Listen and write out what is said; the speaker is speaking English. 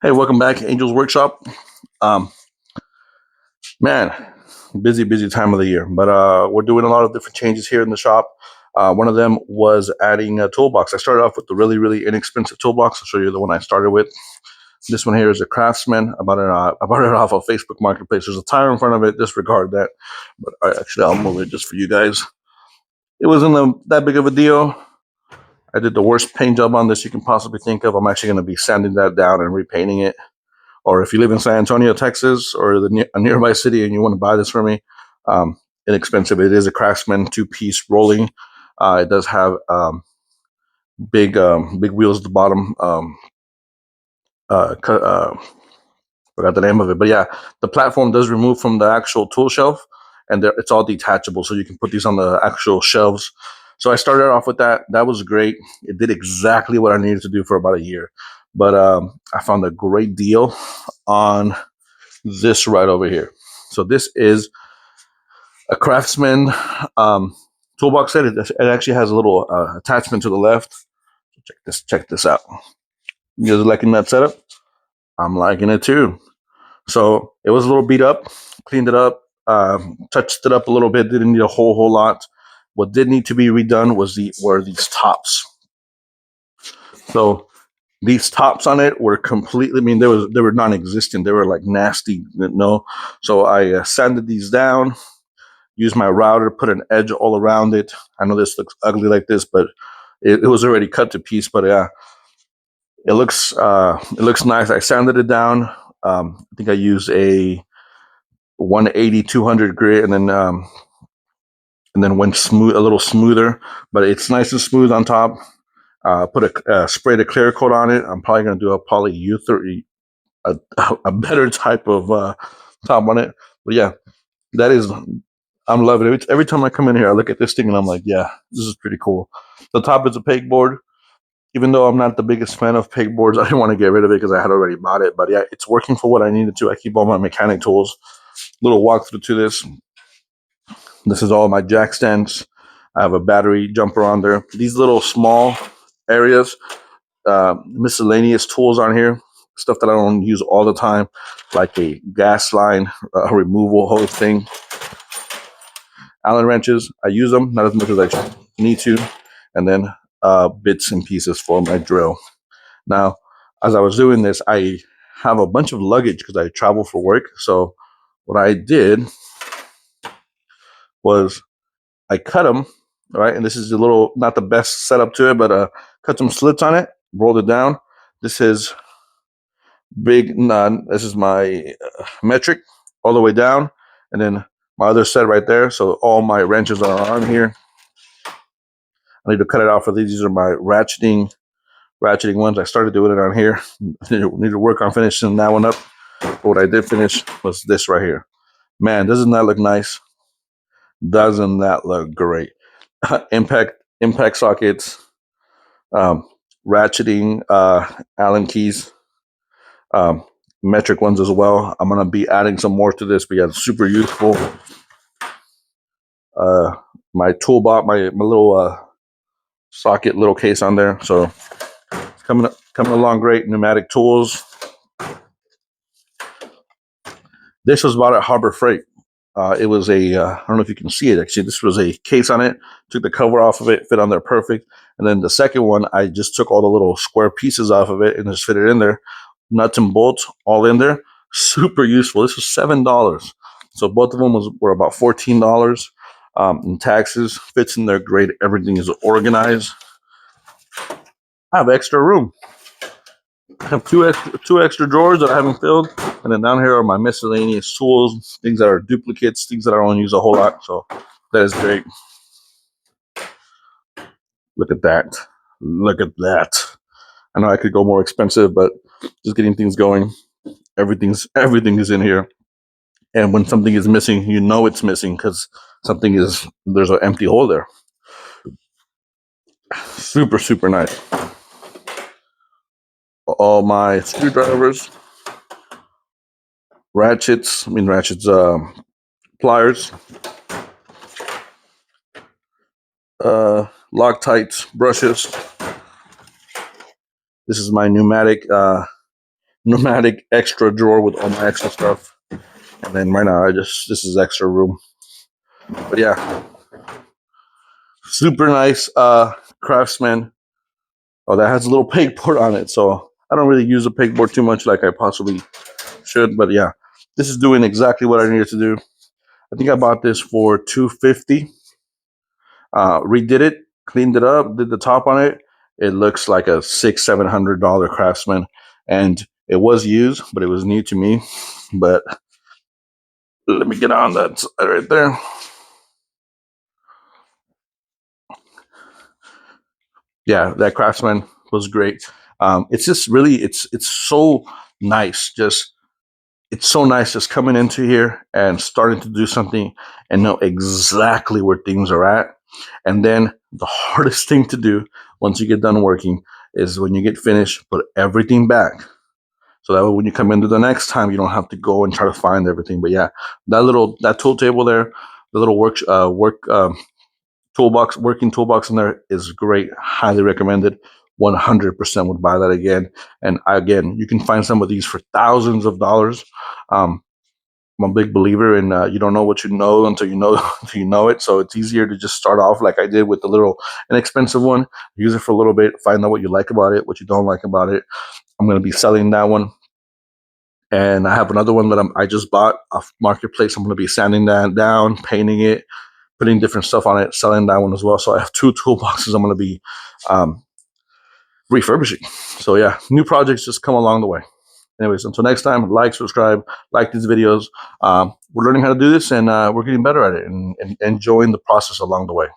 Hey, welcome back, Angels Workshop. Um, Man, busy time of the year, but we're doing a lot of different changes here in the shop. One of them was adding a toolbox. I started off with the really inexpensive toolbox. I'll show you the one I started with. This one here is a Craftsman. I bought it off of Facebook Marketplace. There's a tire in front of it. Disregard that, but I'll move it just for you guys. It wasn't that big of a deal. I did the worst paint job on this you can possibly think of. I'm actually going to be sanding that down and repainting it. Or if you live in San Antonio, Texas, or a nearby city, and you want to buy this for me, um, inexpensive. It is a Craftsman two-piece rolling. It does have big wheels at the bottom. Forgot the name of it, but yeah, the platform does remove from the actual tool shelf, and it's all detachable, so you can put these on the actual shelves. So I started off with that. That was great. It did exactly what I needed to do for about a year, but I found a great deal on this right over here. So this is a Craftsman toolbox set. It actually has a little attachment to the left. Check this out. You guys liking that setup? I'm liking it too. So it was a little beat up, cleaned it up, touched it up a little bit. Didn't need a whole lot. What did need to be redone were these tops. So these tops on it were completely. I mean, they were non-existent. They were like nasty. No, so I sanded these down. Used my router, put an edge all around it. I know this looks ugly like this, but it was already cut to piece. But yeah, it looks nice. I sanded it down. I think I used a 180 200 grit, and then went a little smoother. But it's nice and smooth on top. Put sprayed a clear coat on it. I'm probably gonna do a polyurethane, a better type of top on it. But yeah, that is. I'm loving it. Every time I come in here, I look at this thing and I'm like, yeah, this is pretty cool. The top is a pegboard. Even though I'm not the biggest fan of pegboards, I didn't want to get rid of it because I had already bought it. But yeah, it's working for what I needed to. I keep all my mechanic tools. Little walkthrough to this. This is all my jack stands. I have a battery jumper on there. These little small areas, miscellaneous tools on here, stuff that I don't use all the time, like a gas line removal hose thing. Allen wrenches, I use them, not as much as I need to. And then bits and pieces for my drill. Now, as I was doing this, I have a bunch of luggage because I travel for work. So what I did was I cut them, right? And this is a little, not the best setup to it, but cut some slits on it, rolled it down. This is this is my metric all the way down. And then my other set right there. So all my wrenches are on here. I need to cut it off for these. These are my ratcheting ones. I started doing it on here. Need to work on finishing that one up. But what I did finish was this right here. Man, doesn't that look nice? Doesn't that look great? impact sockets, um, ratcheting Allen keys, um, metric ones as well. I'm gonna be adding some more to this, but yeah, it's super useful. My toolbox, my little socket, little case on there. So coming along great. Pneumatic tools. This was bought at Harbor Freight. It was I don't know if you can see it actually. This was a case on it. Took the cover off of it, fit on there perfect. And then the second one, I just took all the little square pieces off of it and just fit it in there. Nuts and bolts all in there. Super useful. This was $7. So both of them were about $14. And taxes fits in there great. Everything is organized. I have extra room. I have two extra drawers that I haven't filled, and then down here are my miscellaneous tools, things that are duplicates, things that I don't use a whole lot. So that is great. Look at that. Look at that. I know I could go more expensive, but just getting things going. Everything is in here. And when something is missing, you know it's missing because there's an empty hole there. Super nice. All my screwdrivers, ratchets, pliers, Loctites, brushes. This is my pneumatic pneumatic extra drawer with all my extra stuff. And then right now, this is extra room. But yeah, super nice Craftsman. Oh, that has a little pegboard on it, so I don't really use a pegboard too much like I possibly should. But yeah, this is doing exactly what I needed to do. I think I bought this for $250. Redid it, cleaned it up, did the top on it. It looks like a $600-700 Craftsman, and it was used, but it was new to me. But let me get on that right there. Yeah, that Craftsman was great. It's just really, it's so nice. Just it's so nice just coming into here and starting to do something and know exactly where things are at. And then the hardest thing to do once you get done working is when you get finished, put everything back. So that way when you come into the next time, you don't have to go and try to find everything. But yeah, that tool table there, the little work toolbox, working toolbox in there is great. Highly recommended. 100% would buy that again. And again, you can find some of these for thousands of dollars. I'm a big believer in you don't know what you know until you know until you know it. So it's easier to just start off like I did with the little inexpensive one, use it for a little bit, find out what you like about it, what you don't like about it. I'm going to be selling that one. And I have another one that I just bought off Marketplace. I'm going to be sanding that down, painting it, putting different stuff on it, selling that one as well. So I have two toolboxes I'm going to be um, refurbishing. So yeah, new projects just come along the way. Anyways, until next time, like, subscribe, like these videos. We're learning how to do this, and we're getting better at it and enjoying the process along the way.